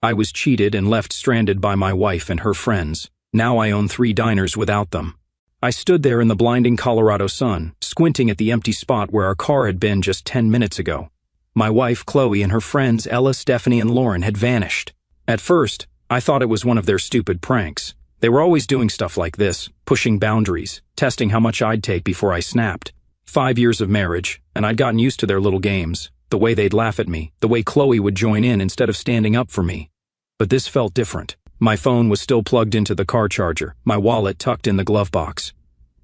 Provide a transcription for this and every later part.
I was cheated and left stranded by my wife and her friends. Now I own 3 diners without them. I stood there in the blinding Colorado sun, squinting at the empty spot where our car had been just 10 minutes ago. My wife, Chloe, and her friends, Ella, Stephanie, and Lauren, had vanished. At first, I thought it was one of their stupid pranks. They were always doing stuff like this, pushing boundaries, testing how much I'd take before I snapped. 5 years of marriage, and I'd gotten used to their little games, the way they'd laugh at me, the way Chloe would join in instead of standing up for me. But this felt different. My phone was still plugged into the car charger, my wallet tucked in the glove box.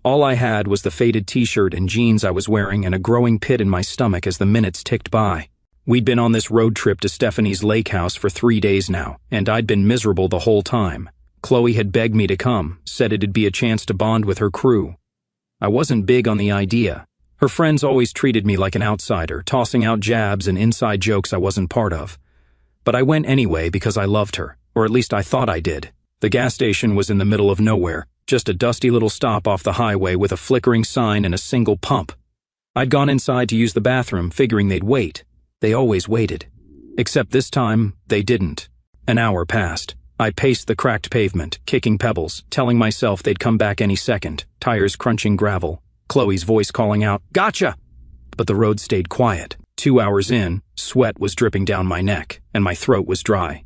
All I had was the faded t-shirt and jeans I was wearing and a growing pit in my stomach as the minutes ticked by. We'd been on this road trip to Stephanie's lake house for 3 days now, and I'd been miserable the whole time. Chloe had begged me to come, said it'd be a chance to bond with her crew. I wasn't big on the idea. Her friends always treated me like an outsider, tossing out jabs and inside jokes I wasn't part of. But I went anyway because I loved her, or at least I thought I did. The gas station was in the middle of nowhere, just a dusty little stop off the highway with a flickering sign and a single pump. I'd gone inside to use the bathroom, figuring they'd wait. They always waited. Except this time, they didn't. An hour passed. I paced the cracked pavement, kicking pebbles, telling myself they'd come back any second, tires crunching gravel, Chloe's voice calling out, "Gotcha!" But the road stayed quiet. 2 hours in, sweat was dripping down my neck, and my throat was dry.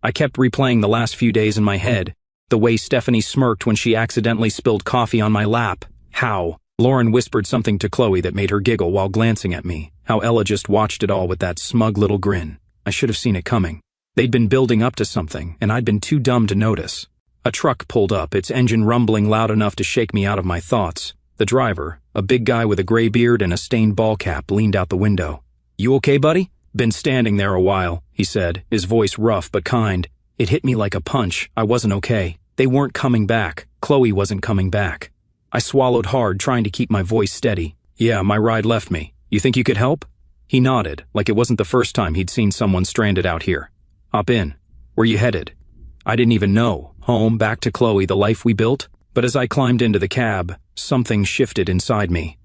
I kept replaying the last few days in my head, the way Stephanie smirked when she accidentally spilled coffee on my lap. How Lauren whispered something to Chloe that made her giggle while glancing at me. How Ella just watched it all with that smug little grin. I should have seen it coming. They'd been building up to something, and I'd been too dumb to notice. A truck pulled up, its engine rumbling loud enough to shake me out of my thoughts. The driver, a big guy with a gray beard and a stained ball cap, leaned out the window. "You okay, buddy?" "Been standing there a while," he said, his voice rough but kind. It hit me like a punch. I wasn't okay. They weren't coming back. Chloe wasn't coming back. I swallowed hard, trying to keep my voice steady. "Yeah, my ride left me. You think you could help?" He nodded, like it wasn't the first time he'd seen someone stranded out here. "Hop in. Where you headed?" I didn't even know. Home, back to Chloe, the life we built? But as I climbed into the cab, something shifted inside me.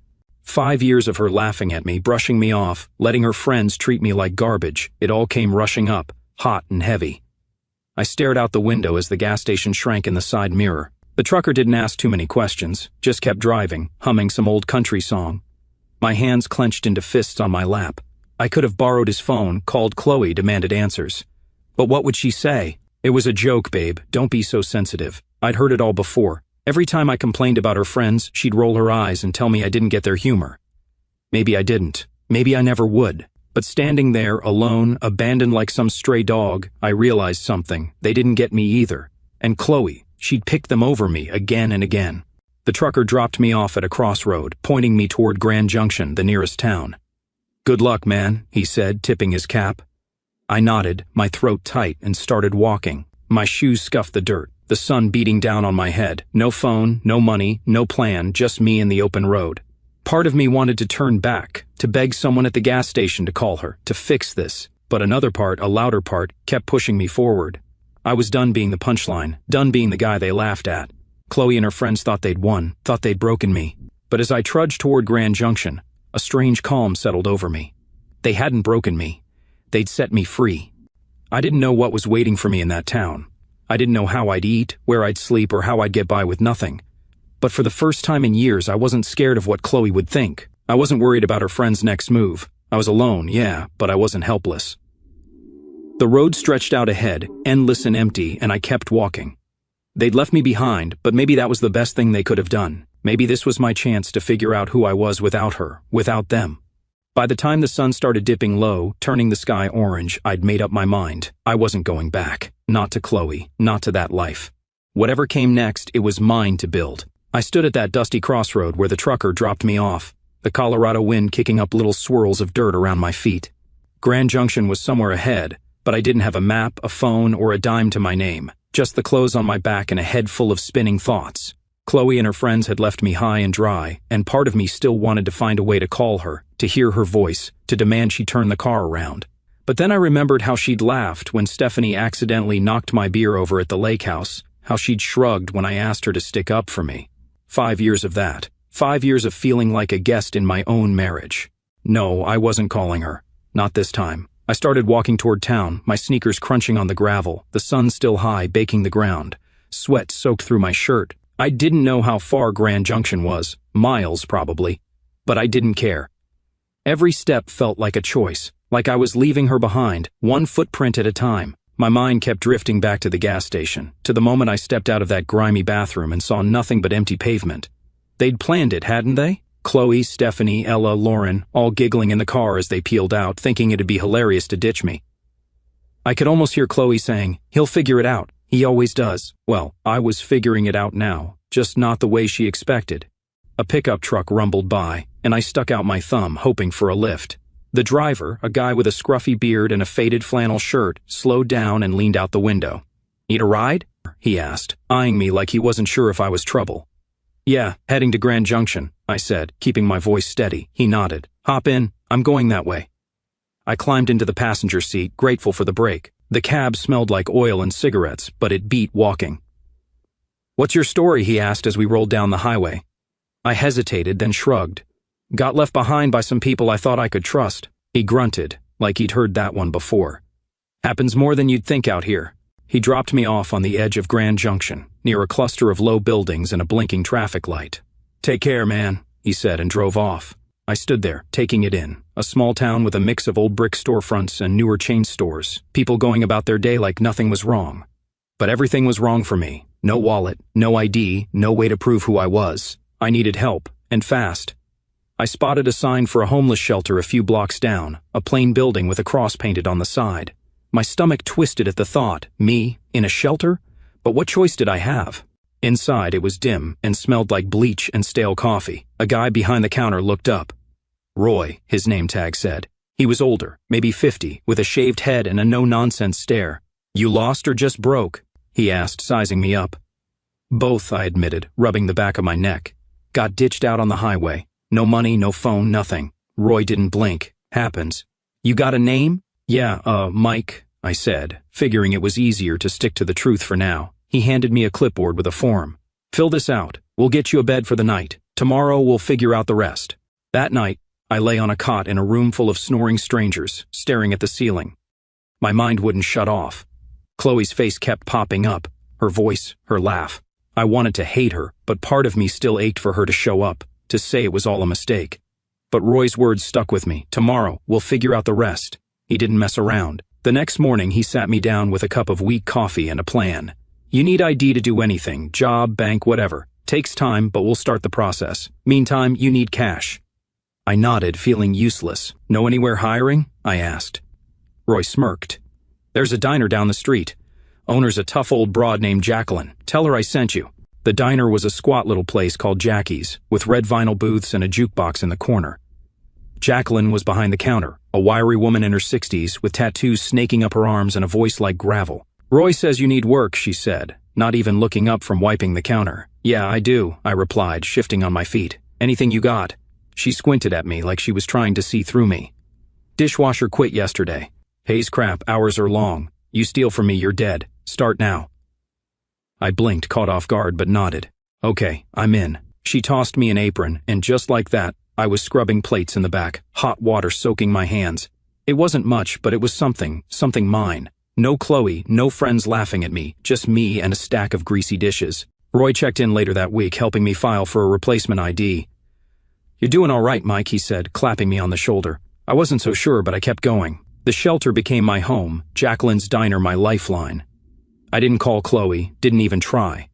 5 years of her laughing at me, brushing me off, letting her friends treat me like garbage, it all came rushing up, hot and heavy. I stared out the window as the gas station shrank in the side mirror. The trucker didn't ask too many questions, just kept driving, humming some old country song. My hands clenched into fists on my lap. I could have borrowed his phone, called Chloe, demanded answers. But what would she say? "It was a joke, babe. Don't be so sensitive." I'd heard it all before. Every time I complained about her friends, she'd roll her eyes and tell me I didn't get their humor. Maybe I didn't. Maybe I never would. But standing there, alone, abandoned like some stray dog, I realized something. They didn't get me either. And Chloe, she'd picked them over me again and again. The trucker dropped me off at a crossroad, pointing me toward Grand Junction, the nearest town. "Good luck, man," he said, tipping his cap. I nodded, my throat tight, and started walking. My shoes scuffed the dirt, the sun beating down on my head. No phone, no money, no plan, just me and the open road. Part of me wanted to turn back, to beg someone at the gas station to call her, to fix this. But another part, a louder part, kept pushing me forward. I was done being the punchline, done being the guy they laughed at. Chloe and her friends thought they'd won, thought they'd broken me. But as I trudged toward Grand Junction, a strange calm settled over me. They hadn't broken me. They'd set me free. I didn't know what was waiting for me in that town. I didn't know how I'd eat, where I'd sleep, or how I'd get by with nothing. But for the first time in years, I wasn't scared of what Chloe would think. I wasn't worried about her friend's next move. I was alone, yeah, but I wasn't helpless. The road stretched out ahead, endless and empty, and I kept walking. They'd left me behind, but maybe that was the best thing they could have done. Maybe this was my chance to figure out who I was without her, without them. By the time the sun started dipping low, turning the sky orange, I'd made up my mind. I wasn't going back. Not to Chloe, not to that life. Whatever came next, it was mine to build. I stood at that dusty crossroad where the trucker dropped me off, the Colorado wind kicking up little swirls of dirt around my feet. Grand Junction was somewhere ahead, but I didn't have a map, a phone, or a dime to my name. Just the clothes on my back and a head full of spinning thoughts. Chloe and her friends had left me high and dry, and part of me still wanted to find a way to call her, to hear her voice, to demand she turn the car around. But then I remembered how she'd laughed when Stephanie accidentally knocked my beer over at the lake house, how she'd shrugged when I asked her to stick up for me. 5 years of that. 5 years of feeling like a guest in my own marriage. No, I wasn't calling her. Not this time. I started walking toward town, my sneakers crunching on the gravel, the sun still high, baking the ground. Sweat soaked through my shirt. I didn't know how far Grand Junction was, miles probably, but I didn't care. Every step felt like a choice, like I was leaving her behind, one footprint at a time. My mind kept drifting back to the gas station, to the moment I stepped out of that grimy bathroom and saw nothing but empty pavement. They'd planned it, hadn't they? Chloe, Stephanie, Ella, Lauren, all giggling in the car as they peeled out, thinking it'd be hilarious to ditch me. I could almost hear Chloe saying, "He'll figure it out. He always does." Well, I was figuring it out now, just not the way she expected. A pickup truck rumbled by, and I stuck out my thumb, hoping for a lift. The driver, a guy with a scruffy beard and a faded flannel shirt, slowed down and leaned out the window. "Need a ride?" he asked, eyeing me like he wasn't sure if I was trouble. "Yeah, heading to Grand Junction," I said, keeping my voice steady. He nodded. "Hop in, I'm going that way." I climbed into the passenger seat, grateful for the break. The cab smelled like oil and cigarettes, but it beat walking. "What's your story?" he asked as we rolled down the highway. I hesitated, then shrugged. "Got left behind by some people I thought I could trust." He grunted, like he'd heard that one before. "Happens more than you'd think out here." He dropped me off on the edge of Grand Junction, near a cluster of low buildings and a blinking traffic light. "Take care, man," he said and drove off. I stood there, taking it in, a small town with a mix of old brick storefronts and newer chain stores, people going about their day like nothing was wrong. But everything was wrong for me. No wallet, no ID, no way to prove who I was. I needed help, and fast. I spotted a sign for a homeless shelter a few blocks down, a plain building with a cross painted on the side. My stomach twisted at the thought, me, in a shelter? But what choice did I have? Inside, it was dim and smelled like bleach and stale coffee. A guy behind the counter looked up. Roy, his name tag said. He was older, maybe 50, with a shaved head and a no-nonsense stare. "You lost or just broke?" he asked, sizing me up. "Both," I admitted, rubbing the back of my neck. "Got ditched out on the highway. No money, no phone, nothing." Roy didn't blink. "Happens." "You got a name?" "Yeah, Mike," I said, figuring it was easier to stick to the truth for now. He handed me a clipboard with a form. "Fill this out. We'll get you a bed for the night. Tomorrow we'll figure out the rest." That night, I lay on a cot in a room full of snoring strangers, staring at the ceiling. My mind wouldn't shut off. Chloe's face kept popping up, her voice, her laugh. I wanted to hate her, but part of me still ached for her to show up, to say it was all a mistake. But Roy's words stuck with me. "Tomorrow, we'll figure out the rest." He didn't mess around. The next morning, he sat me down with a cup of weak coffee and a plan. "You need ID to do anything, job, bank, whatever. Takes time, but we'll start the process. Meantime, you need cash." I nodded, feeling useless. "Know anywhere hiring?" I asked. Roy smirked. "There's a diner down the street. Owner's a tough old broad named Jacqueline. Tell her I sent you." The diner was a squat little place called Jackie's, with red vinyl booths and a jukebox in the corner. Jacqueline was behind the counter, a wiry woman in her 60s, with tattoos snaking up her arms and a voice like gravel. "Roy says you need work," she said, not even looking up from wiping the counter. "Yeah, I do," I replied, shifting on my feet. "Anything you got?" She squinted at me like she was trying to see through me. "Dishwasher quit yesterday." "Pays crap, hours are long. You steal from me, you're dead. Start now." I blinked, caught off guard, but nodded. "Okay, I'm in." She tossed me an apron, and just like that, I was scrubbing plates in the back, hot water soaking my hands. It wasn't much, but it was something mine. No Chloe, no friends laughing at me, just me and a stack of greasy dishes. Roy checked in later that week, helping me file for a replacement ID. "You're doing all right, Mike," he said, clapping me on the shoulder. I wasn't so sure, but I kept going. The shelter became my home, Jacqueline's diner my lifeline. I didn't call Chloe, didn't even try.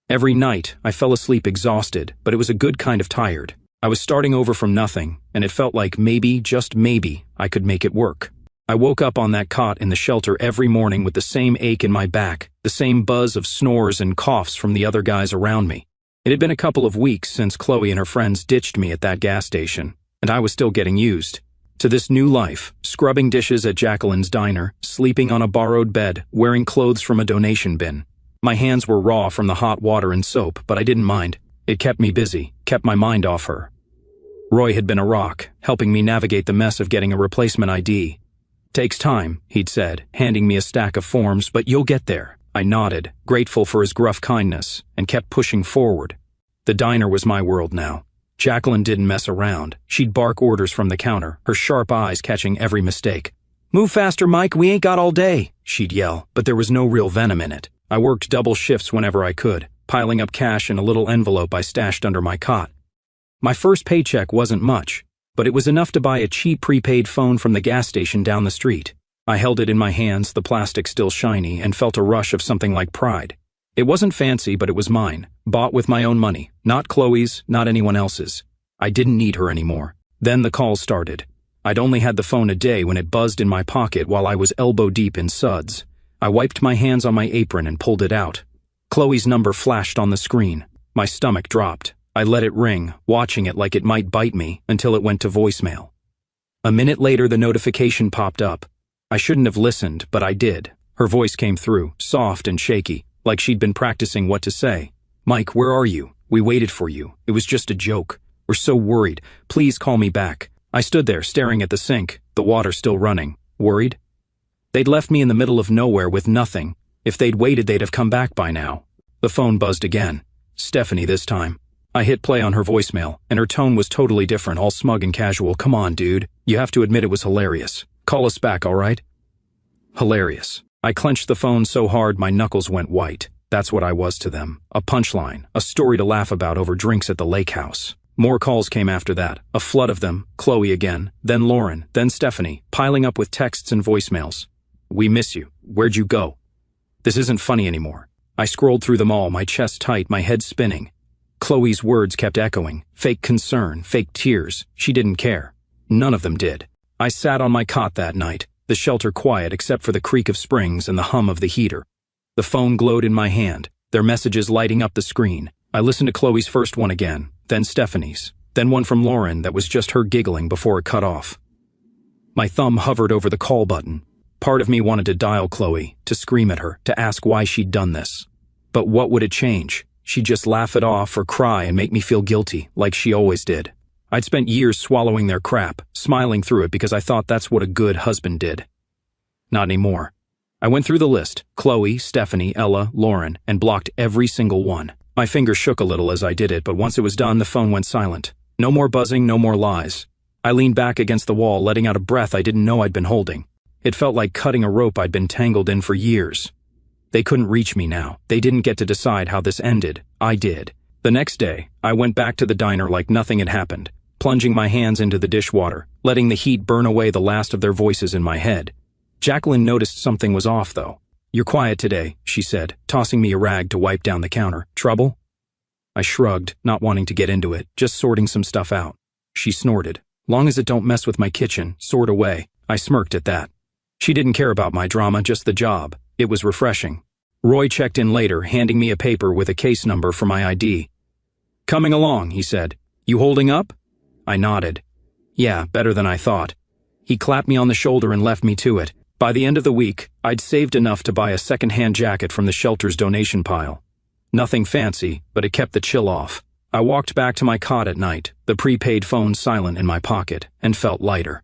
Every night, I fell asleep exhausted, but it was a good kind of tired. I was starting over from nothing, and it felt like maybe, just maybe, I could make it work. I woke up on that cot in the shelter every morning with the same ache in my back, the same buzz of snores and coughs from the other guys around me. It had been a couple of weeks since Chloe and her friends ditched me at that gas station, and I was still getting used to this new life, scrubbing dishes at Jacqueline's diner, sleeping on a borrowed bed, wearing clothes from a donation bin. My hands were raw from the hot water and soap, but I didn't mind. It kept me busy, kept my mind off her. Roy had been a rock, helping me navigate the mess of getting a replacement ID. "Takes time," he'd said, handing me a stack of forms, "but you'll get there." I nodded, grateful for his gruff kindness, and kept pushing forward. The diner was my world now. Jacqueline didn't mess around. She'd bark orders from the counter, her sharp eyes catching every mistake. "Move faster, Mike, we ain't got all day," she'd yell, but there was no real venom in it. I worked double shifts whenever I could, piling up cash in a little envelope I stashed under my cot. My first paycheck wasn't much, but it was enough to buy a cheap prepaid phone from the gas station down the street. I held it in my hands, the plastic still shiny, and felt a rush of something like pride. It wasn't fancy, but it was mine, bought with my own money, not Chloe's, not anyone else's. I didn't need her anymore. Then the calls started. I'd only had the phone a day when it buzzed in my pocket while I was elbow deep in suds. I wiped my hands on my apron and pulled it out. Chloe's number flashed on the screen. My stomach dropped. I let it ring, watching it like it might bite me, until it went to voicemail. A minute later, the notification popped up. I shouldn't have listened, but I did. Her voice came through, soft and shaky, like she'd been practicing what to say. "Mike, where are you? We waited for you. It was just a joke. We're so worried. Please call me back." I stood there, staring at the sink, the water still running. Worried? They'd left me in the middle of nowhere with nothing. If they'd waited, they'd have come back by now. The phone buzzed again. Stephanie this time. I hit play on her voicemail, and her tone was totally different, all smug and casual. "Come on, dude. You have to admit it was hilarious. Call us back, all right?" Hilarious. I clenched the phone so hard my knuckles went white. That's what I was to them. A punchline, a story to laugh about over drinks at the lake house. More calls came after that, a flood of them, Chloe again, then Lauren, then Stephanie, piling up with texts and voicemails. "We miss you. Where'd you go?" This isn't funny anymore. I scrolled through them all, my chest tight, my head spinning. Chloe's words kept echoing. Fake concern, fake tears. She didn't care. None of them did. I sat on my cot that night, the shelter quiet except for the creak of springs and the hum of the heater. The phone glowed in my hand, their messages lighting up the screen. I listened to Chloe's first one again, then Stephanie's, then one from Lauren that was just her giggling before it cut off. My thumb hovered over the call button. Part of me wanted to dial Chloe, to scream at her, to ask why she'd done this. But what would it change? She'd just laugh it off or cry and make me feel guilty, like she always did. I'd spent years swallowing their crap, smiling through it because I thought that's what a good husband did. Not anymore. I went through the list, Chloe, Stephanie, Ella, Lauren, and blocked every single one. My fingers shook a little as I did it, but once it was done, the phone went silent. No more buzzing, no more lies. I leaned back against the wall, letting out a breath I didn't know I'd been holding. It felt like cutting a rope I'd been tangled in for years. They couldn't reach me now. They didn't get to decide how this ended. I did. The next day, I went back to the diner like nothing had happened, plunging my hands into the dishwater, letting the heat burn away the last of their voices in my head. Jacqueline noticed something was off, though. "You're quiet today," she said, tossing me a rag to wipe down the counter. "Trouble?" I shrugged, not wanting to get into it, just sorting some stuff out. She snorted. "Long as it don't mess with my kitchen, sort away." I smirked at that. She didn't care about my drama, just the job. It was refreshing. Roy checked in later, handing me a paper with a case number for my ID. "Coming along," he said. "You holding up?" I nodded. "Yeah, better than I thought." He clapped me on the shoulder and left me to it. By the end of the week, I'd saved enough to buy a second-hand jacket from the shelter's donation pile. Nothing fancy, but it kept the chill off. I walked back to my cot at night, the prepaid phone silent in my pocket, and felt lighter.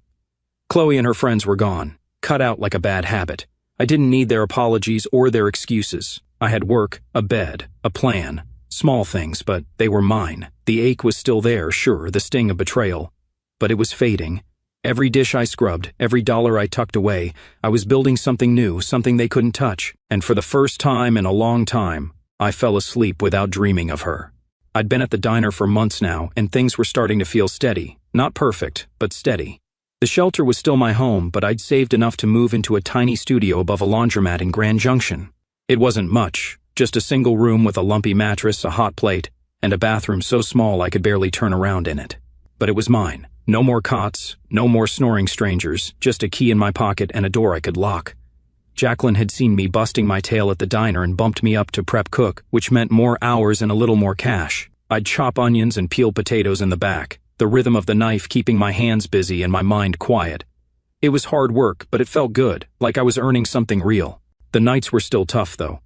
Chloe and her friends were gone, cut out like a bad habit. I didn't need their apologies or their excuses. I had work, a bed, a plan. Small things, but they were mine. The ache was still there, sure, the sting of betrayal. But it was fading. Every dish I scrubbed, every dollar I tucked away, I was building something new, something they couldn't touch. And for the first time in a long time, I fell asleep without dreaming of her. I'd been at the diner for months now, and things were starting to feel steady. Not perfect, but steady. The shelter was still my home, but I'd saved enough to move into a tiny studio above a laundromat in Grand Junction. It wasn't much, just a single room with a lumpy mattress, a hot plate, and a bathroom so small I could barely turn around in it. But it was mine. No more cots, no more snoring strangers, just a key in my pocket and a door I could lock. Jacqueline had seen me busting my tail at the diner and bumped me up to prep cook, which meant more hours and a little more cash. I'd chop onions and peel potatoes in the back, the rhythm of the knife keeping my hands busy and my mind quiet. It was hard work, but it felt good, like I was earning something real. The nights were still tough, though.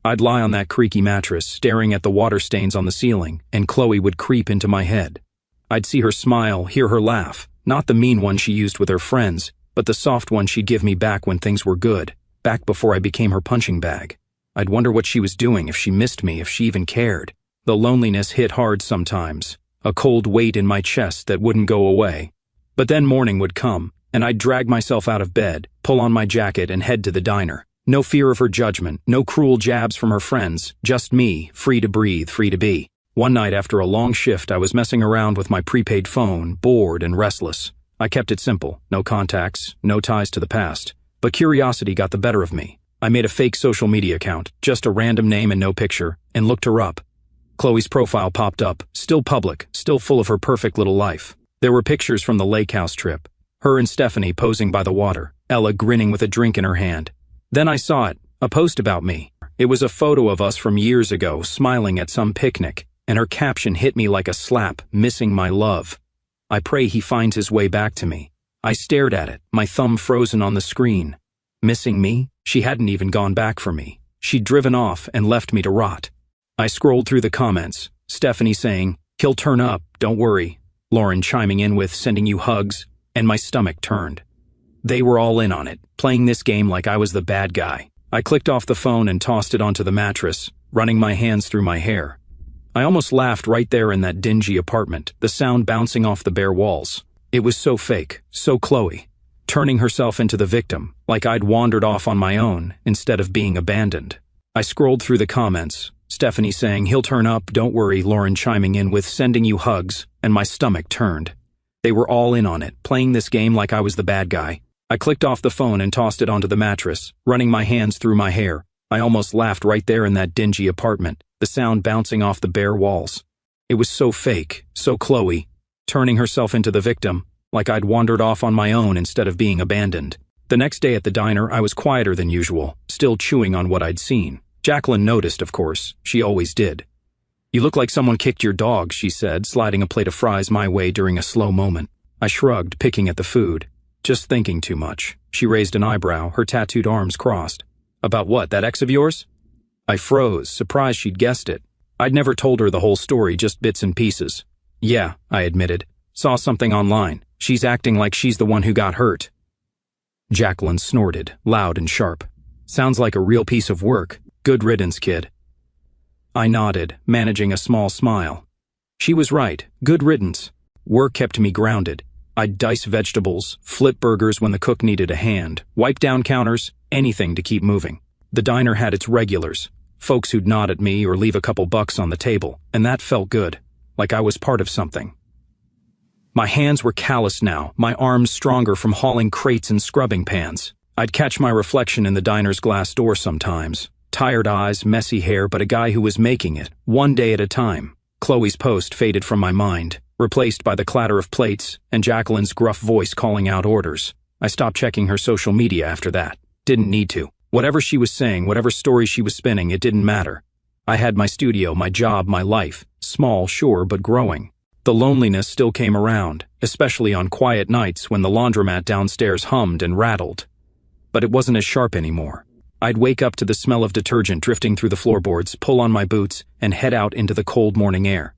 I'd lie on that creaky mattress, staring at the water stains on the ceiling, and Chloe would creep into my head. I'd see her smile, hear her laugh, not the mean one she used with her friends, but the soft one she'd give me back when things were good, back before I became her punching bag. I'd wonder what she was doing, if she missed me, if she even cared. The loneliness hit hard sometimes, a cold weight in my chest that wouldn't go away. But then morning would come, and I'd drag myself out of bed, pull on my jacket, and head to the diner. No fear of her judgment, no cruel jabs from her friends, just me, free to breathe, free to be. One night after a long shift, I was messing around with my prepaid phone, bored and restless. I kept it simple, no contacts, no ties to the past. But curiosity got the better of me. I made a fake social media account, just a random name and no picture, and looked her up. Chloe's profile popped up, still public, still full of her perfect little life. There were pictures from the lake house trip. Her and Stephanie posing by the water, Ella grinning with a drink in her hand. Then I saw it, a post about me. It was a photo of us from years ago, smiling at some picnic, and her caption hit me like a slap, missing my love. I pray he finds his way back to me. I stared at it, my thumb frozen on the screen. Missing me? She hadn't even gone back for me. She'd driven off and left me to rot. I scrolled through the comments, Stephanie saying, "He'll turn up, don't worry." Lauren chiming in with "sending you hugs," and my stomach turned. They were all in on it, playing this game like I was the bad guy. I clicked off the phone and tossed it onto the mattress, running my hands through my hair. I almost laughed right there in that dingy apartment, the sound bouncing off the bare walls. It was so fake, so Chloe, turning herself into the victim, like I'd wandered off on my own instead of being abandoned. I scrolled through the comments, Stephanie saying, "He'll turn up, don't worry," Lauren chiming in with "sending you hugs," and my stomach turned. They were all in on it, playing this game like I was the bad guy. I clicked off the phone and tossed it onto the mattress, running my hands through my hair. I almost laughed right there in that dingy apartment, the sound bouncing off the bare walls. It was so fake, so Chloe, turning herself into the victim, like I'd wandered off on my own instead of being abandoned. The next day at the diner, I was quieter than usual, still chewing on what I'd seen. Jacqueline noticed, of course. She always did. "You look like someone kicked your dog," she said, sliding a plate of fries my way during a slow moment. I shrugged, picking at the food. "Just thinking too much." She raised an eyebrow, her tattooed arms crossed. "About what, that ex of yours?" I froze, surprised she'd guessed it. I'd never told her the whole story, just bits and pieces. "Yeah," I admitted. "Saw something online. She's acting like she's the one who got hurt." Jacqueline snorted, loud and sharp. "Sounds like a real piece of work. Good riddance, kid." I nodded, managing a small smile. She was right. Good riddance. Work kept me grounded. I'd dice vegetables, flip burgers when the cook needed a hand, wipe down counters, anything to keep moving. The diner had its regulars, folks who'd nod at me or leave a couple bucks on the table, and that felt good, like I was part of something. My hands were calloused now, my arms stronger from hauling crates and scrubbing pans. I'd catch my reflection in the diner's glass door sometimes. Tired eyes, messy hair, but a guy who was making it, one day at a time. Chloe's post faded from my mind, replaced by the clatter of plates and Jacqueline's gruff voice calling out orders. I stopped checking her social media after that. Didn't need to. Whatever she was saying, whatever story she was spinning, it didn't matter. I had my studio, my job, my life. Small, sure, but growing. The loneliness still came around, especially on quiet nights when the laundromat downstairs hummed and rattled. But it wasn't as sharp anymore. I'd wake up to the smell of detergent drifting through the floorboards, pull on my boots, and head out into the cold morning air.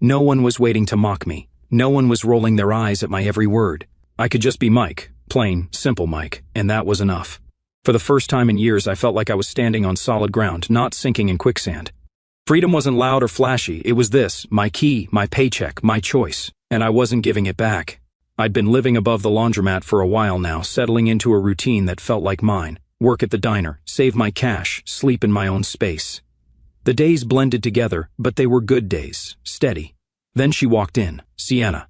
No one was waiting to mock me. No one was rolling their eyes at my every word. I could just be Mike, plain, simple Mike, and that was enough. For the first time in years, I felt like I was standing on solid ground, not sinking in quicksand. Freedom wasn't loud or flashy. It was this, my key, my paycheck, my choice, and I wasn't giving it back. I'd been living above the laundromat for a while now, settling into a routine that felt like mine. Work at the diner, save my cash, sleep in my own space. The days blended together, but they were good days, steady. Then she walked in, Sienna.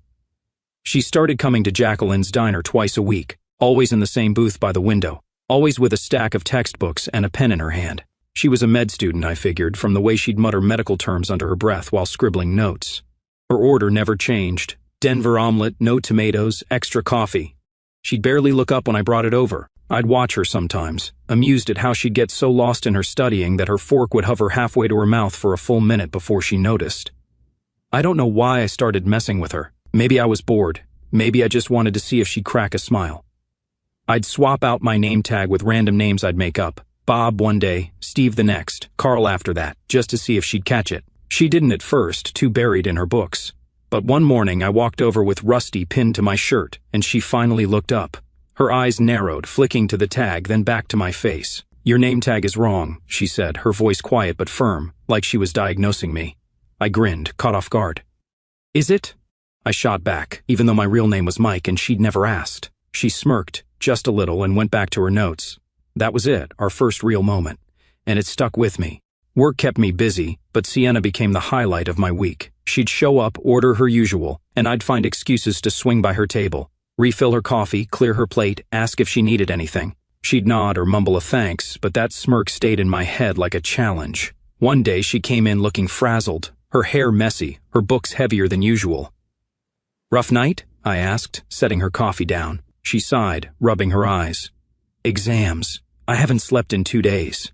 She started coming to Jacqueline's diner twice a week, always in the same booth by the window, always with a stack of textbooks and a pen in her hand. She was a med student, I figured, from the way she'd mutter medical terms under her breath while scribbling notes. Her order never changed. Denver omelet, no tomatoes, extra coffee. She'd barely look up when I brought it over. I'd watch her sometimes, amused at how she'd get so lost in her studying that her fork would hover halfway to her mouth for a full minute before she noticed. I don't know why I started messing with her. Maybe I was bored. Maybe I just wanted to see if she'd crack a smile. I'd swap out my name tag with random names I'd make up. Bob one day, Steve the next, Carl after that, just to see if she'd catch it. She didn't at first, too buried in her books. But one morning I walked over with Rusty pinned to my shirt, and she finally looked up. Her eyes narrowed, flicking to the tag, then back to my face. "Your name tag is wrong," she said, her voice quiet but firm, like she was diagnosing me. I grinned, caught off guard. "Is it?" I shot back, even though my real name was Mike and she'd never asked. She smirked, just a little, and went back to her notes. That was it, our first real moment. And it stuck with me. Work kept me busy, but Sienna became the highlight of my week. She'd show up, order her usual, and I'd find excuses to swing by her table, refill her coffee, clear her plate, ask if she needed anything. She'd nod or mumble a thanks, but that smirk stayed in my head like a challenge. One day she came in looking frazzled, her hair messy, her books heavier than usual. "Rough night?" I asked, setting her coffee down. She sighed, rubbing her eyes. "Exams. I haven't slept in 2 days."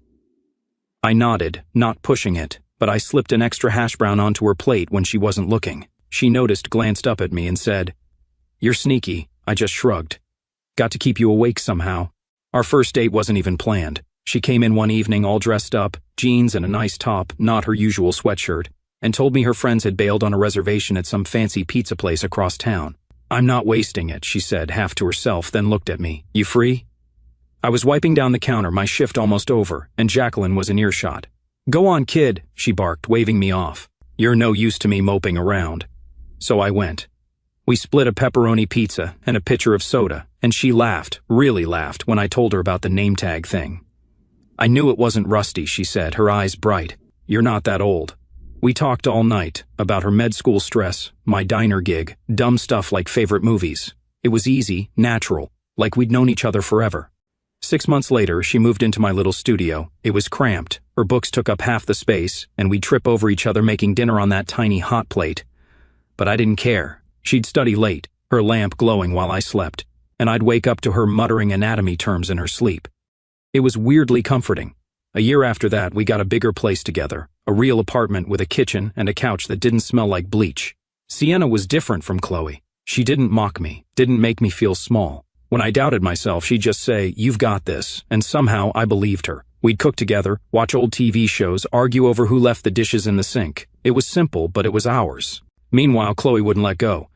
I nodded, not pushing it, but I slipped an extra hash brown onto her plate when she wasn't looking. She noticed, glanced up at me, and said, "You're sneaky." I just shrugged. "Got to keep you awake somehow." Our first date wasn't even planned. She came in one evening all dressed up, jeans and a nice top, not her usual sweatshirt, and told me her friends had bailed on a reservation at some fancy pizza place across town. "I'm not wasting it," she said, half to herself, then looked at me. "You free?" I was wiping down the counter, my shift almost over, and Jacqueline was in earshot. "Go on, kid," she barked, waving me off. "You're no use to me moping around." So I went. We split a pepperoni pizza and a pitcher of soda, and she laughed, really laughed, when I told her about the name tag thing. "I knew it wasn't Rusty," she said, her eyes bright. "You're not that old." We talked all night, about her med school stress, my diner gig, dumb stuff like favorite movies. It was easy, natural, like we'd known each other forever. 6 months later, she moved into my little studio. It was cramped, her books took up half the space, and we'd trip over each other making dinner on that tiny hot plate. But I didn't care. She'd study late, her lamp glowing while I slept, and I'd wake up to her muttering anatomy terms in her sleep. It was weirdly comforting. A year after that, we got a bigger place together, a real apartment with a kitchen and a couch that didn't smell like bleach. Sienna was different from Chloe. She didn't mock me, didn't make me feel small. When I doubted myself, she'd just say, "You've got this," and somehow I believed her. We'd cook together, watch old TV shows, argue over who left the dishes in the sink. It was simple, but it was ours. Meanwhile, Chloe wouldn't let go.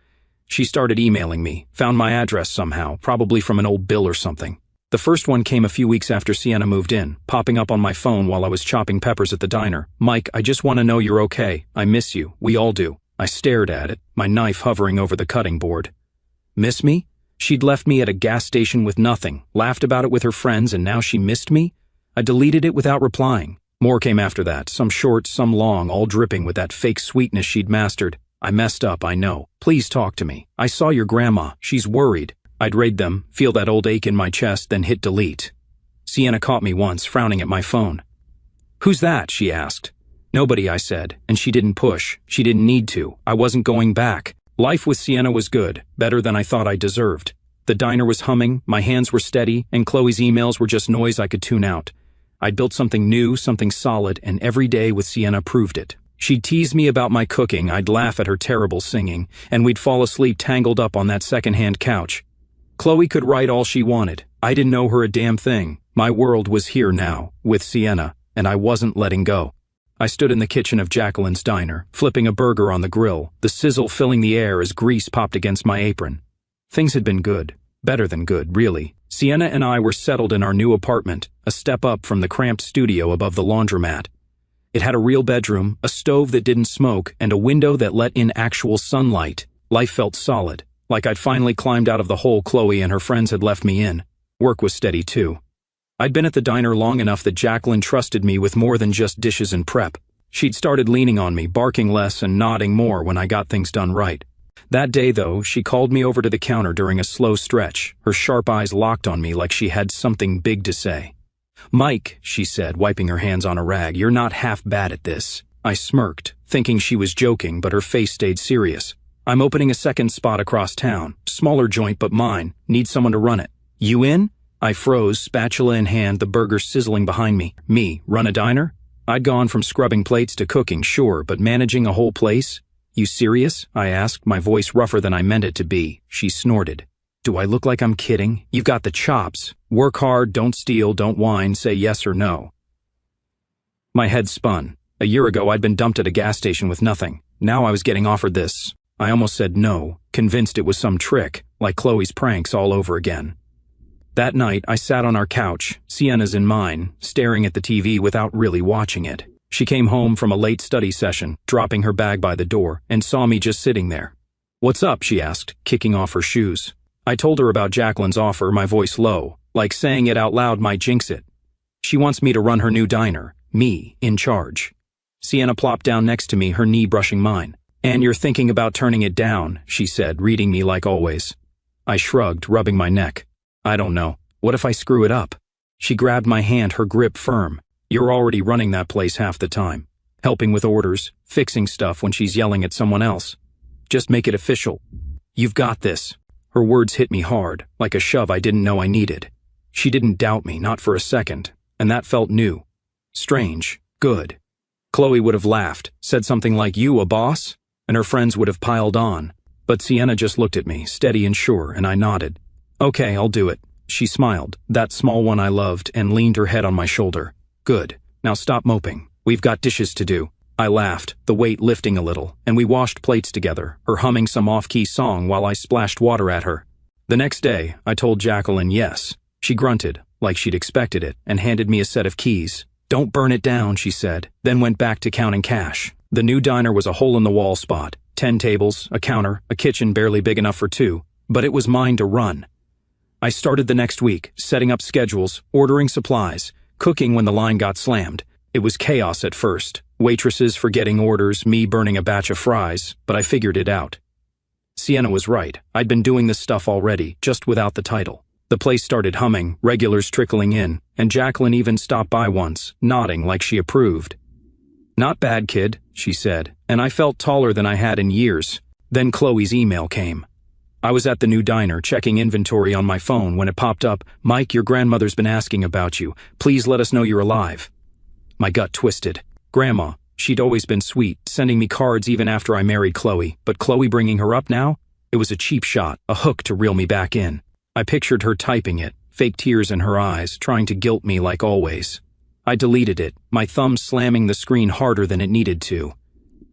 She started emailing me, found my address somehow, probably from an old bill or something. The first one came a few weeks after Sienna moved in, popping up on my phone while I was chopping peppers at the diner. "Mike, I just want to know you're okay. I miss you. We all do." I stared at it, my knife hovering over the cutting board. Miss me? She'd left me at a gas station with nothing, laughed about it with her friends, and now she missed me? I deleted it without replying. More came after that, some short, some long, all dripping with that fake sweetness she'd mastered. "I messed up, I know. Please talk to me. I saw your grandma. She's worried." I'd read them, feel that old ache in my chest, then hit delete. Sienna caught me once, frowning at my phone. "Who's that?" she asked. "Nobody," I said, and she didn't push. She didn't need to. I wasn't going back. Life with Sienna was good, better than I thought I deserved. The diner was humming, my hands were steady, and Chloe's emails were just noise I could tune out. I'd built something new, something solid, and every day with Sienna proved it. She'd tease me about my cooking, I'd laugh at her terrible singing, and we'd fall asleep tangled up on that second-hand couch. Chloe could write all she wanted. I didn't know her a damn thing. My world was here now, with Sienna, and I wasn't letting go. I stood in the kitchen of Jacqueline's diner, flipping a burger on the grill, the sizzle filling the air as grease popped against my apron. Things had been good. Better than good, really. Sienna and I were settled in our new apartment, a step up from the cramped studio above the laundromat. It had a real bedroom, a stove that didn't smoke, and a window that let in actual sunlight. Life felt solid, like I'd finally climbed out of the hole Chloe and her friends had left me in. Work was steady, too. I'd been at the diner long enough that Jacqueline trusted me with more than just dishes and prep. She'd started leaning on me, barking less and nodding more when I got things done right. That day, though, she called me over to the counter during a slow stretch, her sharp eyes locked on me like she had something big to say. "Mike," she said, wiping her hands on a rag, "you're not half bad at this." I smirked, thinking she was joking, but her face stayed serious. "I'm opening a second spot across town. Smaller joint, but mine. Need someone to run it. You in?" I froze, spatula in hand, the burger sizzling behind me. Me, run a diner? I'd gone from scrubbing plates to cooking, sure, but managing a whole place? "You serious?" I asked, my voice rougher than I meant it to be. She snorted. "Do I look like I'm kidding? You've got the chops. Work hard, don't steal, don't whine, say yes or no." My head spun. A year ago, I'd been dumped at a gas station with nothing. Now I was getting offered this. I almost said no, convinced it was some trick, like Chloe's pranks all over again. That night, I sat on our couch, Sienna's in mine, staring at the TV without really watching it. She came home from a late study session, dropping her bag by the door, and saw me just sitting there. "What's up?" she asked, kicking off her shoes. I told her about Jacqueline's offer, my voice low, like saying it out loud might jinx it. She wants me to run her new diner, me, in charge. Sienna plopped down next to me, her knee brushing mine. And you're thinking about turning it down, she said, reading me like always. I shrugged, rubbing my neck. I don't know. What if I screw it up? She grabbed my hand, her grip firm. You're already running that place half the time. Helping with orders, fixing stuff when she's yelling at someone else. Just make it official. You've got this. Her words hit me hard, like a shove I didn't know I needed. She didn't doubt me, not for a second, and that felt new. Strange. Good. Chloe would have laughed, said something like, "You a boss?" And her friends would have piled on. But Sienna just looked at me, steady and sure, and I nodded. Okay, I'll do it. She smiled, that small one I loved, and leaned her head on my shoulder. Good. Now stop moping. We've got dishes to do. I laughed, the weight lifting a little, and we washed plates together, her humming some off-key song while I splashed water at her. The next day, I told Jacqueline yes. She grunted, like she'd expected it, and handed me a set of keys. Don't burn it down, she said, then went back to counting cash. The new diner was a hole-in-the-wall spot. 10 tables, a counter, a kitchen barely big enough for 2, but it was mine to run. I started the next week, setting up schedules, ordering supplies, cooking when the line got slammed. It was chaos at first. Waitresses forgetting orders, me burning a batch of fries, but I figured it out. Sienna was right. I'd been doing this stuff already, just without the title. The place started humming, regulars trickling in, and Jacqueline even stopped by once, nodding like she approved. Not bad, kid, she said, and I felt taller than I had in years. Then Chloe's email came. I was at the new diner, checking inventory on my phone when it popped up, "Mike, your grandmother's been asking about you. Please let us know you're alive." My gut twisted. Grandma, she'd always been sweet, sending me cards even after I married Chloe, but Chloe bringing her up now? It was a cheap shot, a hook to reel me back in. I pictured her typing it, fake tears in her eyes, trying to guilt me like always. I deleted it, my thumb slamming the screen harder than it needed to.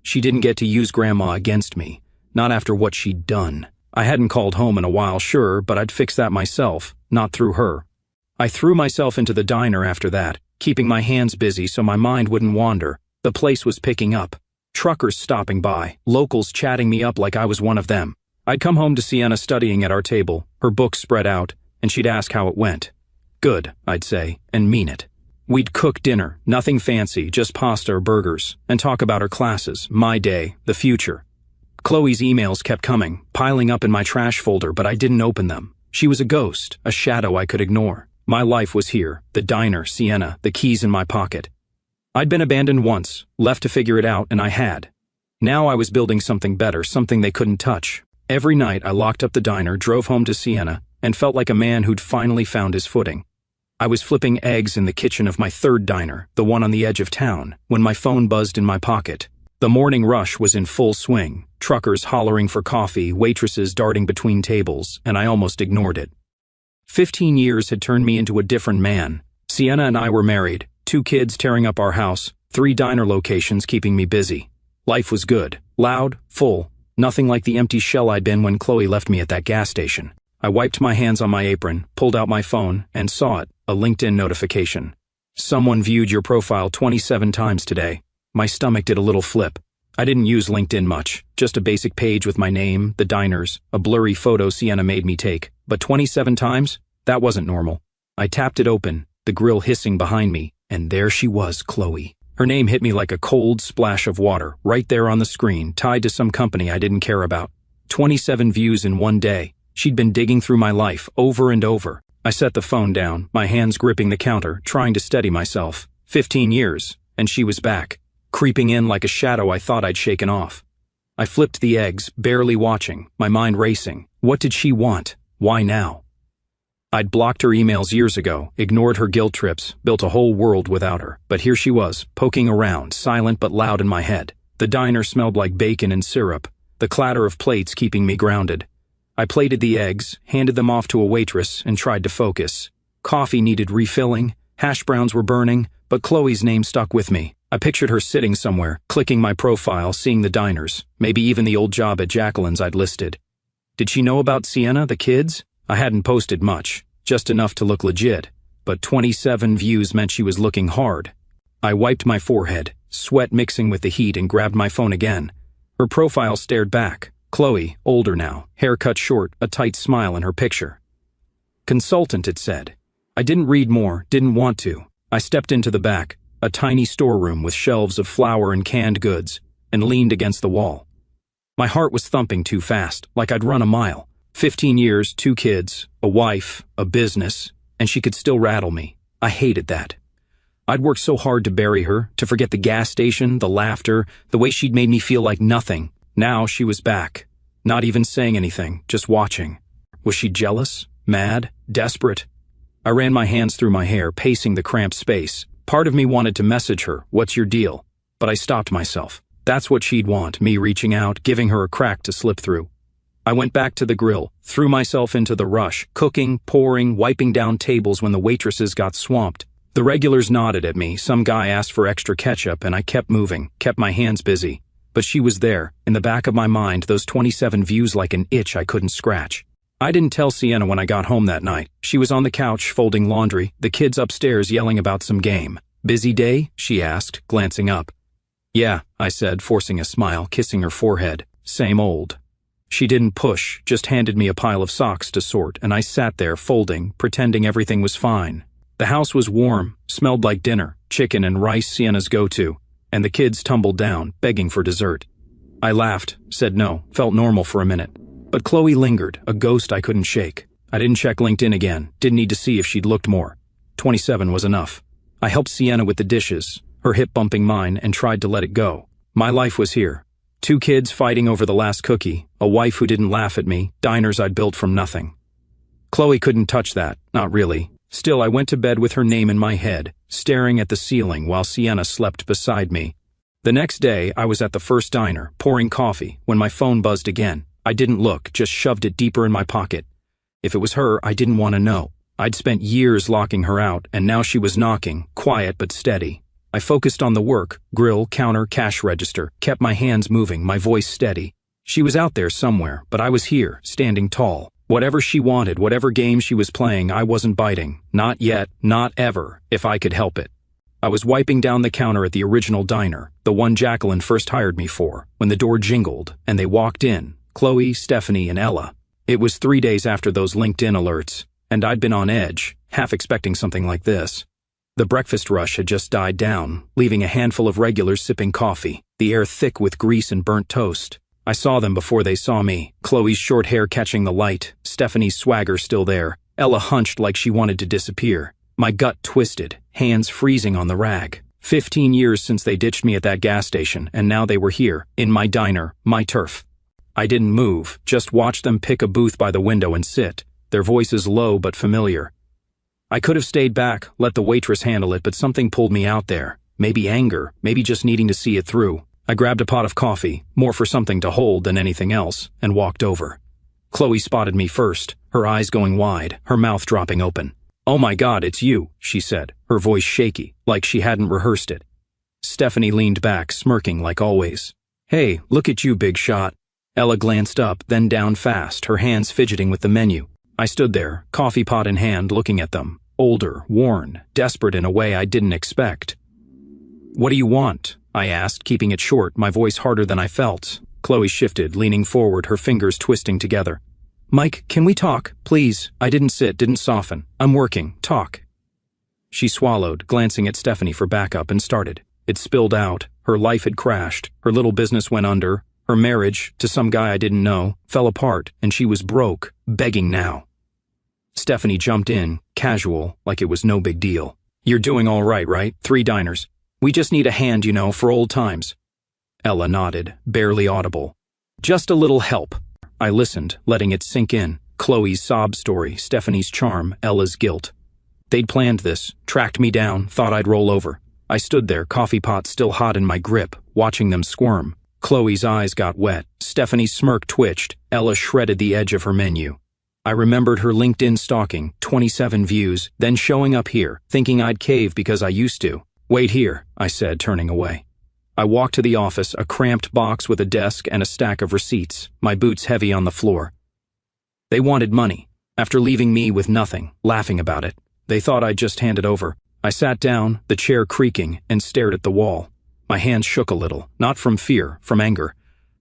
She didn't get to use Grandma against me, not after what she'd done. I hadn't called home in a while, sure, but I'd fix that myself, not through her. I threw myself into the diner after that, keeping my hands busy so my mind wouldn't wander. The place was picking up. Truckers stopping by, locals chatting me up like I was one of them. I'd come home to Sienna studying at our table, her books spread out, and she'd ask how it went. Good, I'd say, and mean it. We'd cook dinner, nothing fancy, just pasta or burgers, and talk about her classes, my day, the future. Chloe's emails kept coming, piling up in my trash folder, but I didn't open them. She was a ghost, a shadow I could ignore. My life was here, the diner, Sienna, the keys in my pocket. I'd been abandoned once, left to figure it out, and I had. Now I was building something better, something they couldn't touch. Every night I locked up the diner, drove home to Sienna, and felt like a man who'd finally found his footing. I was flipping eggs in the kitchen of my third diner, the one on the edge of town, when my phone buzzed in my pocket. The morning rush was in full swing, truckers hollering for coffee, waitresses darting between tables, and I almost ignored it. 15 years had turned me into a different man. Sienna and I were married, 2 kids tearing up our house, 3 diner locations keeping me busy. Life was good, loud, full, nothing like the empty shell I'd been when Chloe left me at that gas station. I wiped my hands on my apron, pulled out my phone, and saw it, a LinkedIn notification. Someone viewed your profile 27 times today. My stomach did a little flip. I didn't use LinkedIn much, just a basic page with my name, the diners, a blurry photo Sienna made me take. But 27 times? That wasn't normal. I tapped it open, the grill hissing behind me, and there she was, Chloe. Her name hit me like a cold splash of water, right there on the screen, tied to some company I didn't care about. 27 views in one day. She'd been digging through my life, over and over. I set the phone down, my hands gripping the counter, trying to steady myself. 15 years, and she was back, creeping in like a shadow I thought I'd shaken off. I flipped the eggs, barely watching, my mind racing. What did she want? Why now? I'd blocked her emails years ago, ignored her guilt trips, built a whole world without her. But here she was, poking around, silent but loud in my head. The diner smelled like bacon and syrup, the clatter of plates keeping me grounded. I plated the eggs, handed them off to a waitress, and tried to focus. Coffee needed refilling, hash browns were burning, but Chloe's name stuck with me. I pictured her sitting somewhere, clicking my profile, seeing the diners, maybe even the old job at Jacqueline's I'd listed. Did she know about Sienna, the kids? I hadn't posted much, just enough to look legit, but 27 views meant she was looking hard. I wiped my forehead, sweat mixing with the heat, and grabbed my phone again. Her profile stared back, Chloe, older now, hair cut short, a tight smile in her picture. Consultant, it said. I didn't read more, didn't want to. I stepped into the back, a tiny storeroom with shelves of flour and canned goods, and leaned against the wall. My heart was thumping too fast, like I'd run a mile. 15 years, 2 kids, a wife, a business, and she could still rattle me. I hated that. I'd worked so hard to bury her, to forget the gas station, the laughter, the way she'd made me feel like nothing. Now she was back, not even saying anything, just watching. Was she jealous, mad, desperate? I ran my hands through my hair, pacing the cramped space. Part of me wanted to message her, "What's your deal?" But I stopped myself. That's what she'd want, me reaching out, giving her a crack to slip through. I went back to the grill, threw myself into the rush, cooking, pouring, wiping down tables when the waitresses got swamped. The regulars nodded at me, some guy asked for extra ketchup, and I kept moving, kept my hands busy. But she was there, in the back of my mind, those 27 views like an itch I couldn't scratch. I didn't tell Sienna when I got home that night. She was on the couch, folding laundry, the kids upstairs yelling about some game. "Busy day?" she asked, glancing up. "Yeah," I said, forcing a smile, kissing her forehead. "Same old." She didn't push, just handed me a pile of socks to sort, and I sat there, folding, pretending everything was fine. The house was warm, smelled like dinner, chicken and rice, Sienna's go-to, and the kids tumbled down, begging for dessert. I laughed, said no, felt normal for a minute. But Chloe lingered, a ghost I couldn't shake. I didn't check LinkedIn again, didn't need to see if she'd looked more. 27 was enough. I helped Sienna with the dishes, her hip bumping mine, and tried to let it go. My life was here. 2 kids fighting over the last cookie, a wife who didn't laugh at me, diners I'd built from nothing. Chloe couldn't touch that, not really. Still, I went to bed with her name in my head, staring at the ceiling while Sienna slept beside me. The next day, I was at the first diner, pouring coffee, when my phone buzzed again. I didn't look, just shoved it deeper in my pocket. If it was her, I didn't want to know. I'd spent years locking her out, and now she was knocking, quiet but steady. I focused on the work, grill, counter, cash register, kept my hands moving, my voice steady. She was out there somewhere, but I was here, standing tall. Whatever she wanted, whatever game she was playing, I wasn't biting. Not yet, not ever, if I could help it. I was wiping down the counter at the original diner, the one Jacqueline first hired me for, when the door jingled, and they walked in. Chloe, Stephanie, and Ella. It was 3 days after those LinkedIn alerts, and I'd been on edge, half expecting something like this. The breakfast rush had just died down, leaving a handful of regulars sipping coffee, the air thick with grease and burnt toast. I saw them before they saw me, Chloe's short hair catching the light, Stephanie's swagger still there, Ella hunched like she wanted to disappear. My gut twisted, hands freezing on the rag. 15 years since they ditched me at that gas station, and now they were here, in my diner, my turf. I didn't move, just watched them pick a booth by the window and sit, their voices low but familiar. I could have stayed back, let the waitress handle it, but something pulled me out there. Maybe anger, maybe just needing to see it through. I grabbed a pot of coffee, more for something to hold than anything else, and walked over. Chloe spotted me first, her eyes going wide, her mouth dropping open. "Oh my God, it's you," she said, her voice shaky, like she hadn't rehearsed it. Stephanie leaned back, smirking like always. "Hey, look at you, big shot." Ella glanced up, then down fast, her hands fidgeting with the menu. I stood there, coffee pot in hand, looking at them. Older, worn, desperate in a way I didn't expect. "What do you want?" I asked, keeping it short, my voice harder than I felt. Chloe shifted, leaning forward, her fingers twisting together. "Mike, can we talk? Please. I didn't sit, didn't soften. I'm working. Talk." She swallowed, glancing at Stephanie for backup, and started. It spilled out. Her life had crashed. Her little business went under. Her marriage, to some guy I didn't know, fell apart, and she was broke, begging now. Stephanie jumped in, casual, like it was no big deal. "You're doing all right? 3 diners. We just need a hand, for old times." Ella nodded, barely audible. "Just a little help." I listened, letting it sink in. Chloe's sob story, Stephanie's charm, Ella's guilt. They'd planned this, tracked me down, thought I'd roll over. I stood there, coffee pot still hot in my grip, watching them squirm. Chloe's eyes got wet, Stephanie's smirk twitched, Ella shredded the edge of her menu. I remembered her LinkedIn stalking, 27 views, then showing up here, thinking I'd cave because I used to. "Wait here," I said, turning away. I walked to the office, a cramped box with a desk and a stack of receipts, my boots heavy on the floor. They wanted money. After leaving me with nothing, laughing about it, they thought I'd just hand it over. I sat down, the chair creaking, and stared at the wall. My hands shook a little, not from fear, from anger.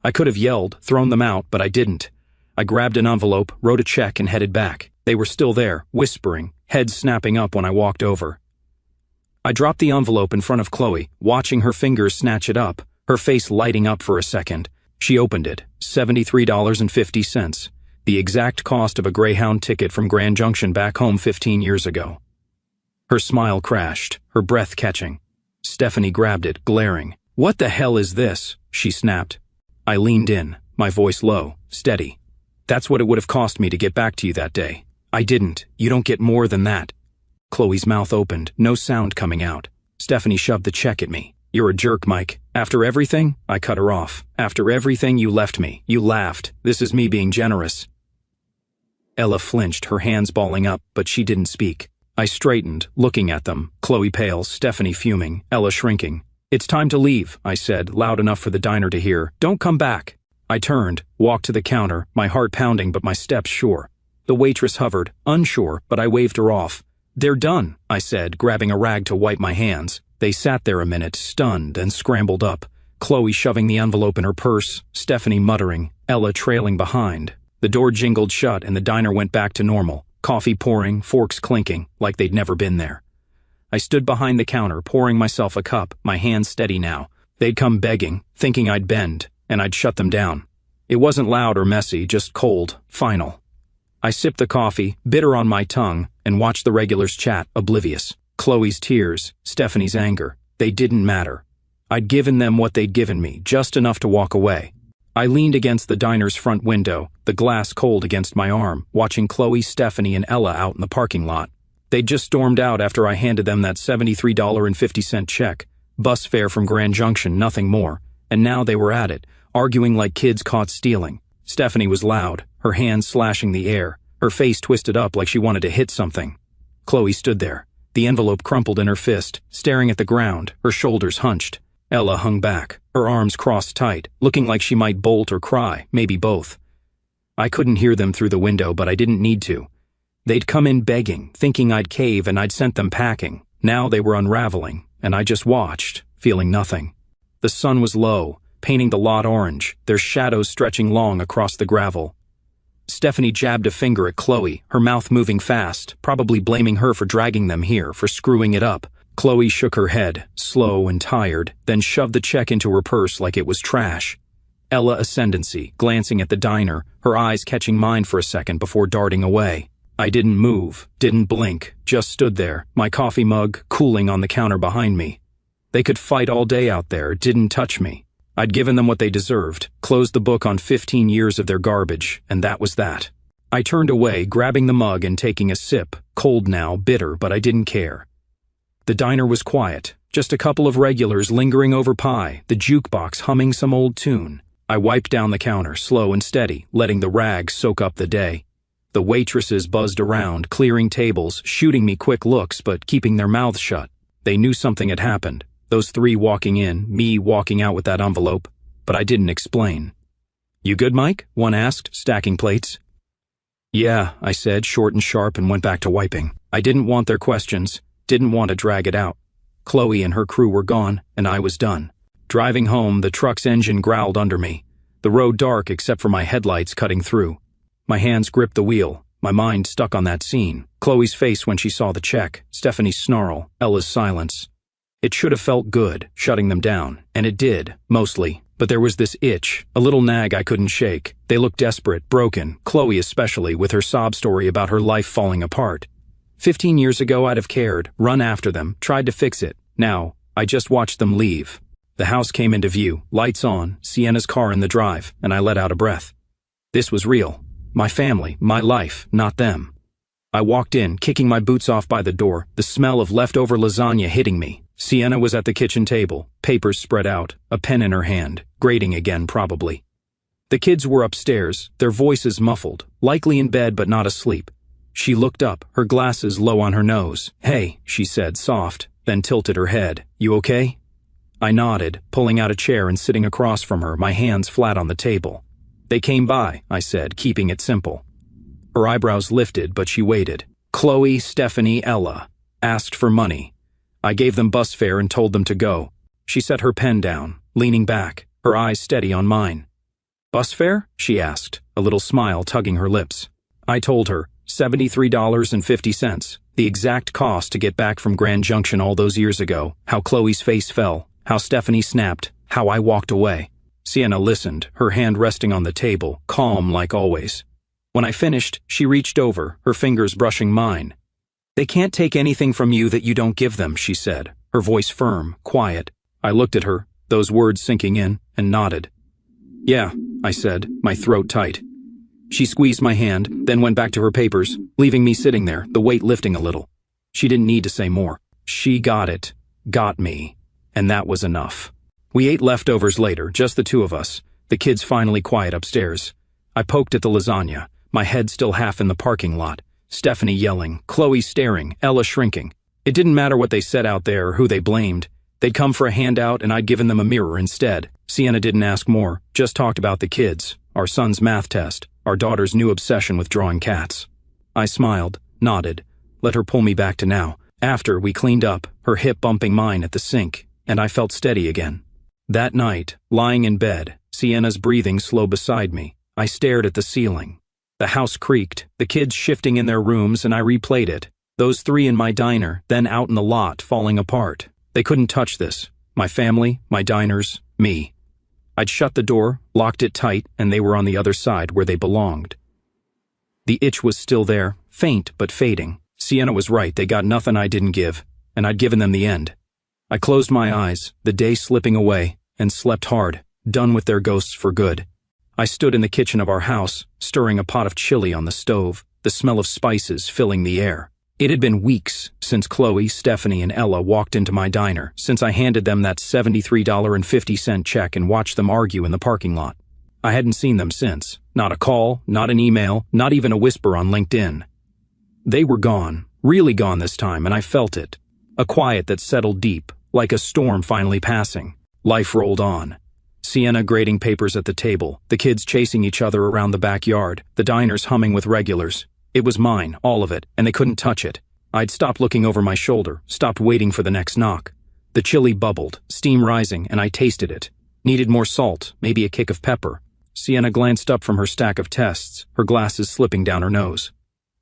I could have yelled, thrown them out, but I didn't. I grabbed an envelope, wrote a check, and headed back. They were still there, whispering, heads snapping up when I walked over. I dropped the envelope in front of Chloe, watching her fingers snatch it up, her face lighting up for a second. She opened it, $73.50, the exact cost of a Greyhound ticket from Grand Junction back home 15 years ago. Her smile crashed, her breath catching. Stephanie grabbed it, glaring. "What the hell is this?" she snapped. I leaned in, my voice low, steady. "That's what it would have cost me to get back to you that day. I didn't. You don't get more than that." Chloe's mouth opened, no sound coming out. Stephanie shoved the check at me. "You're a jerk, Mike. After everything?" I cut her off. "After everything, you left me. You laughed. This is me being generous." Ella flinched, her hands balling up, but she didn't speak. I straightened, looking at them, Chloe pale, Stephanie fuming, Ella shrinking. "It's time to leave," I said, loud enough for the diner to hear. "Don't come back." I turned, walked to the counter, my heart pounding but my steps sure. The waitress hovered, unsure, but I waved her off. "They're done," I said, grabbing a rag to wipe my hands. They sat there a minute, stunned, and scrambled up. Chloe shoving the envelope in her purse, Stephanie muttering, Ella trailing behind. The door jingled shut and the diner went back to normal, coffee pouring, forks clinking, like they'd never been there. I stood behind the counter, pouring myself a cup, my hands steady now. They'd come begging, thinking I'd bend, and I'd shut them down. It wasn't loud or messy, just cold, final. I sipped the coffee, bitter on my tongue, and watched the regulars chat, oblivious. Chloe's tears, Stephanie's anger, they didn't matter. I'd given them what they'd given me, just enough to walk away. I leaned against the diner's front window, the glass cold against my arm, watching Chloe, Stephanie, and Ella out in the parking lot. They'd just stormed out after I handed them that $73.50 check, bus fare from Grand Junction, nothing more, and now they were at it, arguing like kids caught stealing. Stephanie was loud, her hands slashing the air, her face twisted up like she wanted to hit something. Chloe stood there, the envelope crumpled in her fist, staring at the ground, her shoulders hunched. Ella hung back, her arms crossed tight, looking like she might bolt or cry, maybe both. I couldn't hear them through the window, but I didn't need to. They'd come in begging, thinking I'd cave and I'd sent them packing. Now they were unraveling, and I just watched, feeling nothing. The sun was low, painting the lot orange, their shadows stretching long across the gravel. Stephanie jabbed a finger at Chloe, her mouth moving fast, probably blaming her for dragging them here, for screwing it up. Chloe shook her head, slow and tired, then shoved the check into her purse like it was trash. Ella ascendancy, glancing at the diner, her eyes catching mine for a second before darting away. I didn't move, didn't blink, just stood there, my coffee mug cooling on the counter behind me. They could fight all day out there, didn't touch me. I'd given them what they deserved, closed the book on 15 years of their garbage, and that was that. I turned away, grabbing the mug and taking a sip, cold now, bitter, but I didn't care. The diner was quiet, just a couple of regulars lingering over pie, the jukebox humming some old tune. I wiped down the counter, slow and steady, letting the rags soak up the day. The waitresses buzzed around, clearing tables, shooting me quick looks, but keeping their mouths shut. They knew something had happened. Those three walking in, me walking out with that envelope, but I didn't explain. "You good, Mike?" one asked, stacking plates. "Yeah," I said, short and sharp, and went back to wiping. I didn't want their questions, didn't want to drag it out. Chloe and her crew were gone, and I was done. Driving home, the truck's engine growled under me, the road dark except for my headlights cutting through. My hands gripped the wheel, my mind stuck on that scene. Chloe's face when she saw the check, Stephanie's snarl, Ella's silence. It should have felt good, shutting them down, and it did, mostly. But there was this itch, a little nag I couldn't shake. They looked desperate, broken, Chloe especially, with her sob story about her life falling apart. 15 years ago I'd have cared, run after them, tried to fix it. Now, I just watched them leave. The house came into view, lights on, Sienna's car in the drive, and I let out a breath. This was real. My family, my life, not them. I walked in, kicking my boots off by the door, the smell of leftover lasagna hitting me. Sienna was at the kitchen table, papers spread out, a pen in her hand, grading again probably. The kids were upstairs, their voices muffled, likely in bed but not asleep. She looked up, her glasses low on her nose. "Hey," she said, soft, then tilted her head. "You okay?" I nodded, pulling out a chair and sitting across from her, my hands flat on the table. "They came by," I said, keeping it simple. Her eyebrows lifted, but she waited. "Chloe, Stephanie, Ella. Asked for money. I gave them bus fare and told them to go." She set her pen down, leaning back, her eyes steady on mine. Bus fare? She asked, a little smile tugging her lips. I told her, $73.50, the exact cost to get back from Grand Junction all those years ago, how Chloe's face fell, how Stephanie snapped, how I walked away. Sienna listened, her hand resting on the table, calm like always. When I finished, she reached over, her fingers brushing mine. They can't take anything from you that you don't give them, she said, her voice firm, quiet. I looked at her, those words sinking in, and nodded. Yeah, I said, my throat tight. She squeezed my hand, then went back to her papers, leaving me sitting there, the weight lifting a little. She didn't need to say more. She got it, got me, and that was enough. We ate leftovers later, just the two of us, the kids finally quiet upstairs. I poked at the lasagna, my head still half in the parking lot. Stephanie yelling, Chloe staring, Ella shrinking. It didn't matter what they said out there or who they blamed. They'd come for a handout and I'd given them a mirror instead. Sienna didn't ask more, just talked about the kids, our son's math test, our daughter's new obsession with drawing cats. I smiled, nodded, let her pull me back to now. After we cleaned up, her hip bumping mine at the sink, and I felt steady again. That night, lying in bed, Sienna's breathing slow beside me, I stared at the ceiling. The house creaked, the kids shifting in their rooms, and I replayed it. Those three in my diner, then out in the lot, falling apart. They couldn't touch this. My family, my diners, me. I'd shut the door, locked it tight, and they were on the other side where they belonged. The itch was still there, faint but fading. Sienna was right, they got nothing I didn't give, and I'd given them the end. I closed my eyes, the day slipping away, and slept hard, done with their ghosts for good. I stood in the kitchen of our house, stirring a pot of chili on the stove, the smell of spices filling the air. It had been weeks since Chloe, Stephanie, and Ella walked into my diner, since I handed them that $73.50 check and watched them argue in the parking lot. I hadn't seen them since. Not a call, not an email, not even a whisper on LinkedIn. They were gone, really gone this time, and I felt it. A quiet that settled deep, like a storm finally passing. Life rolled on. Sienna grading papers at the table, the kids chasing each other around the backyard, the diners humming with regulars. It was mine, all of it, and they couldn't touch it. I'd stopped looking over my shoulder, stopped waiting for the next knock. The chili bubbled, steam rising, and I tasted it. Needed more salt, maybe a kick of pepper. Sienna glanced up from her stack of tests, her glasses slipping down her nose.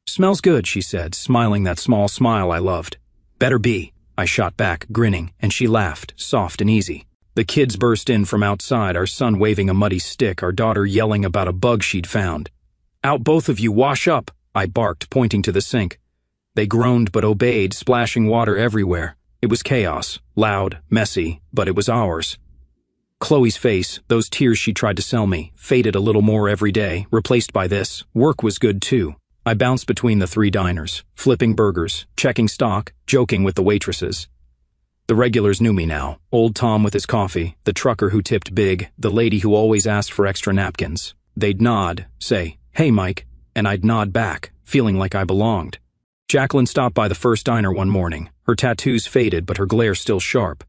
Smells good, she said, smiling that small smile I loved. Better be, I shot back, grinning, and she laughed, soft and easy. The kids burst in from outside, our son waving a muddy stick, our daughter yelling about a bug she'd found. Out both of you, wash up, I barked, pointing to the sink. They groaned but obeyed, splashing water everywhere. It was chaos, loud, messy, but it was ours. Chloe's face, those tears she tried to sell me, faded a little more every day, replaced by this. Work was good too. I bounced between the three diners, flipping burgers, checking stock, joking with the waitresses. The regulars knew me now. Old Tom with his coffee, the trucker who tipped big, the lady who always asked for extra napkins. They'd nod, say, "Hey, Mike," and I'd nod back, feeling like I belonged. Jacqueline stopped by the first diner one morning. Her tattoos faded, but her glare still sharp.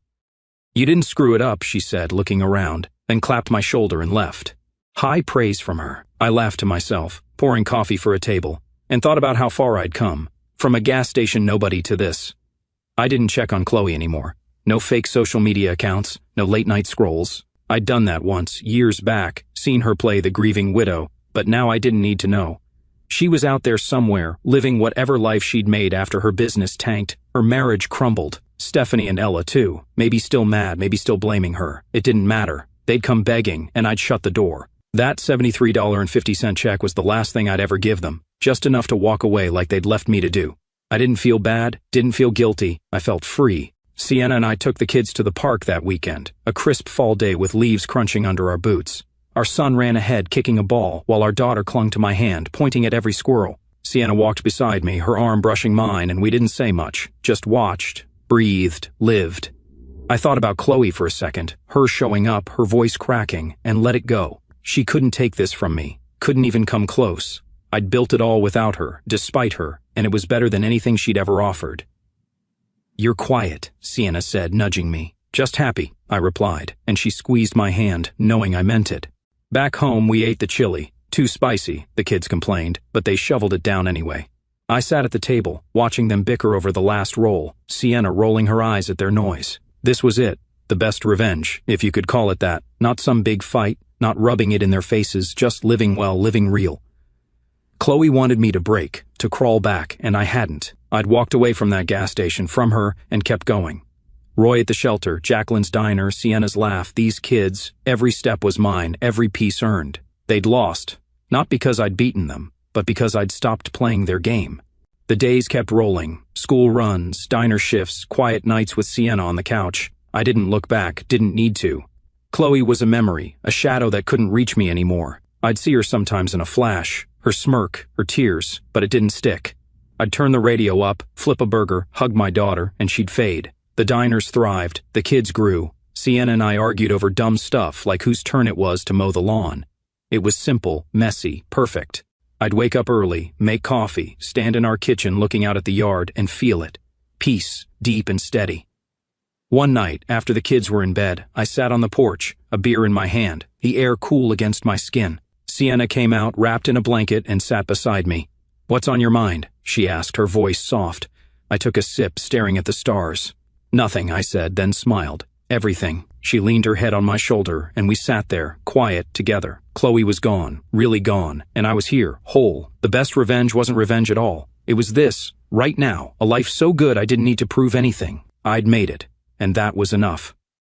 "You didn't screw it up," she said, looking around, then clapped my shoulder and left. High praise from her. I laughed to myself, pouring coffee for a table, and thought about how far I'd come. From a gas station nobody to this. I didn't check on Chloe anymore. No fake social media accounts, no late-night scrolls. I'd done that once, years back, seen her play the grieving widow, but now I didn't need to know. She was out there somewhere, living whatever life she'd made after her business tanked, her marriage crumbled. Stephanie and Ella too, maybe still mad, maybe still blaming her. It didn't matter. They'd come begging, and I'd shut the door. That $73.50 check was the last thing I'd ever give them, just enough to walk away like they'd left me to do. I didn't feel bad, didn't feel guilty, I felt free. Sienna and I took the kids to the park that weekend, a crisp fall day with leaves crunching under our boots. Our son ran ahead, kicking a ball, while our daughter clung to my hand, pointing at every squirrel. Sienna walked beside me, her arm brushing mine, and we didn't say much, just watched, breathed, lived. I thought about Chloe for a second, her showing up, her voice cracking, and let it go. She couldn't take this from me, couldn't even come close. I'd built it all without her, despite her, and it was better than anything she'd ever offered. "You're quiet," Sienna said, nudging me. "Just happy," I replied, and she squeezed my hand, knowing I meant it. Back home, we ate the chili. Too spicy, the kids complained, but they shoveled it down anyway. I sat at the table, watching them bicker over the last roll, Sienna rolling her eyes at their noise. This was it, The best revenge, if you could call it that. Not some big fight, not rubbing it in their faces, just living well, living real. Chloe wanted me to break, to crawl back, and I hadn't. I'd walked away from that gas station, from her, and kept going. Roy at the shelter, Jacqueline's diner, Sienna's laugh, these kids, every step was mine, every piece earned. They'd lost, not because I'd beaten them, but because I'd stopped playing their game. The days kept rolling, school runs, diner shifts, quiet nights with Sienna on the couch. I didn't look back, didn't need to. Chloe was a memory, a shadow that couldn't reach me anymore. I'd see her sometimes in a flash, her smirk, her tears, but it didn't stick. I'd turn the radio up, flip a burger, hug my daughter, and she'd fade. The diners thrived, the kids grew. Sienna and I argued over dumb stuff like whose turn it was to mow the lawn. It was simple, messy, perfect. I'd wake up early, make coffee, stand in our kitchen looking out at the yard, and feel it. Peace, deep and steady. One night, after the kids were in bed, I sat on the porch, a beer in my hand, the air cool against my skin. Sienna came out, wrapped in a blanket, and sat beside me. "What's on your mind?" she asked, her voice soft. I took a sip, staring at the stars. "Nothing," I said, then smiled. "Everything." She leaned her head on my shoulder, and we sat there, quiet, together. Chloe was gone, really gone, and I was here, whole. The best revenge wasn't revenge at all. It was this, right now, a life so good I didn't need to prove anything. I'd made it, and that was enough.